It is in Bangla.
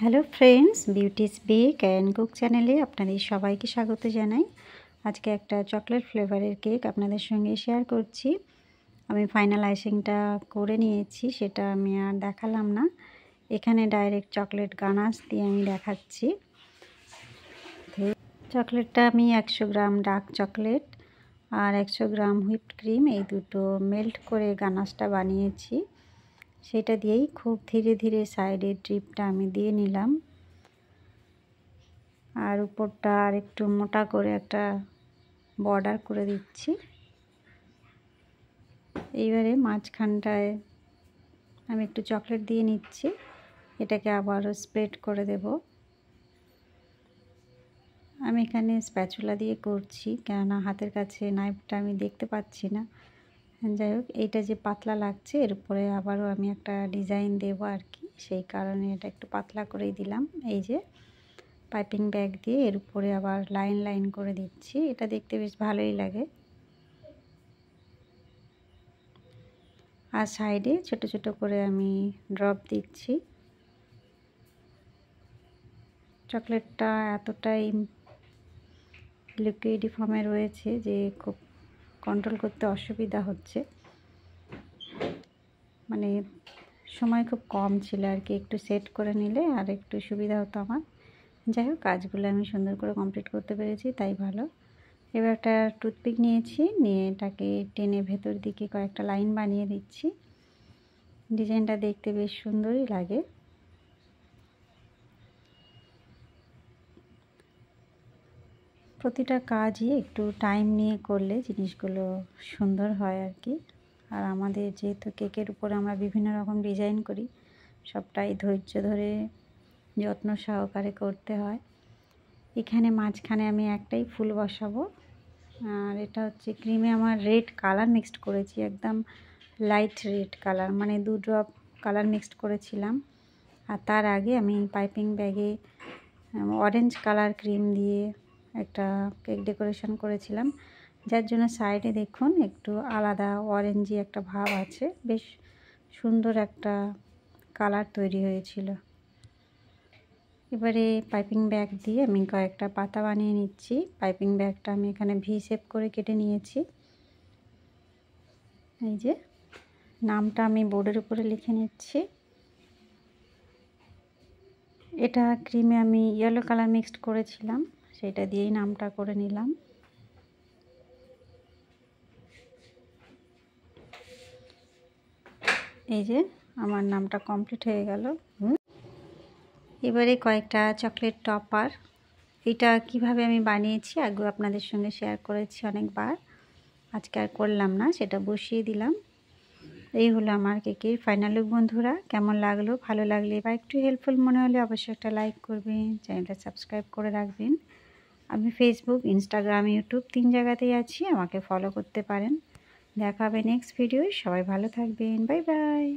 Hello friends, beauty's bake and cook চ্যানেলে আপনাদের সবাইকে স্বাগত জানাই। আজকে একটা চকলেট ফ্লেভারের কেক আপনাদের সঙ্গে শেয়ার করছি। আমি ফাইনাল আইসিংটা করে নিয়েছি, সেটা আমি আর দেখালাম না। এখানে ডাইরেক্ট চকলেট গানাশ দিয়ে আমি দেখাচ্ছি। চকলেটটা আমি 100 গ্রাম ডার্ক চকলেট আর 100 গ্রাম হুইপড ক্রিম এই দুটো মেল্ট করে গানাশটা বানিয়েছি। সেটা দিয়েই খুব ধীরে ধীরে সাইডের ড্রিপটা আমি দিয়ে নিলাম, আর উপরটা আর একটু মোটা করে একটা বর্ডার করে দিচ্ছি। এইবারে মাঝখানটায় আমি একটু চকলেট দিয়ে নিচ্ছি, এটাকে আবারও স্প্রেড করে দেব। আমি এখানে স্প্যাচুলা দিয়ে করছি, কেননা হাতের কাছে নাইফটা আমি দেখতে পাচ্ছি না। যাই হোক, এইটা যে পাতলা লাগছে এর উপরে আবারও আমি একটা ডিজাইন দেব আর কি, সেই কারণে এটা একটু পাতলা করেই দিলাম। এই যে পাইপিং ব্যাগ দিয়ে এর উপরে আবার লাইন লাইন করে দিচ্ছি, এটা দেখতে বেশ ভালোই লাগে। আর সাইডে ছোট ছোট করে আমি ড্রপ দিচ্ছি। চকলেটটা এতটাই লিকুইড ফর্মে রয়েছে যে খুব কন্ট্রোল করতে অসুবিধা হচ্ছে, মানে সময় খুব কম ছিল আর কি, একটু সেট করে নিলে আর একটু সুবিধা হতো আমার। যাই হোক, কাজগুলো আমি সুন্দর করে কমপ্লিট করতে পেরেছি, তাই ভালো। এবার একটা টুথপিক নিয়েছি, নিয়ে এটাকে টেনে ভেতর দিকে কয়েকটা লাইন বানিয়ে দিচ্ছি। ডিজাইনটা দেখতে বেশ সুন্দরই লাগে। প্রতিটা কাজই একটু টাইম নিয়ে করলে জিনিসগুলো সুন্দর হয় আর কি। আর আমাদের যেহেতু কেকের উপরে আমরা বিভিন্ন রকম ডিজাইন করি, সবটাই ধৈর্য ধরে যত্ন সহকারে করতে হয়। এখানে মাঝখানে আমি একটাই ফুল বসাবো, আর এটা হচ্ছে ক্রিমে আমার রেড কালার মিক্সড করেছি, একদম লাইট রেড কালার, মানে 2 ড্রপ কালার মিক্সড করেছিলাম। আর তার আগে আমি পাইপিং ব্যাগে অরেঞ্জ কালার ক্রিম দিয়ে একটা কেক ডেকোরেশন করেছিলাম, যার জন্য সাইডে দেখুন একটু আলাদা অরেঞ্জি একটা ভাব আছে, বেশ সুন্দর একটা কালার তৈরি হয়েছিল। এবারে পাইপিং ব্যাগ দিয়ে আমি কয়েকটা পাতা বানিয়ে নিচ্ছি। পাইপিং ব্যাগটা আমি এখানে ভি শেপ করে কেটে নিয়েছি। এই যে নামটা আমি বোর্ডের উপরে লিখে নিচ্ছি। এটা ক্রিমে আমি ইয়েলো কালার মিক্সড করেছিলাম, সেটা দিয়েই নামটা করে নিলাম। এই যে আমার নামটা কমপ্লিট হয়ে গেল। এবারে কয়েকটা চকলেট টপার, এটা কিভাবে আমি বানিয়েছি আগেও আপনাদের সঙ্গে শেয়ার করেছি অনেকবার, আজকে আর করলাম না, সেটা বসিয়ে দিলাম। এই হলো আমার কেকের ফাইনাল লুক। বন্ধুরা, কেমন লাগলো? ভালো লাগলে বা একটু হেল্পফুল মনে হলে অবশ্যই একটা লাইক করবেন, চ্যানেলটা সাবস্ক্রাইব করে রাখবেন। আমি ফেসবুক, ইনস্টাগ্রাম, ইউটিউব 3 জায়গাতেই আছি, আমাকে ফলো করতে পারেন। দেখা হবে নেক্সট ভিডিও। সবাই ভালো থাকবেন, বাই বাই।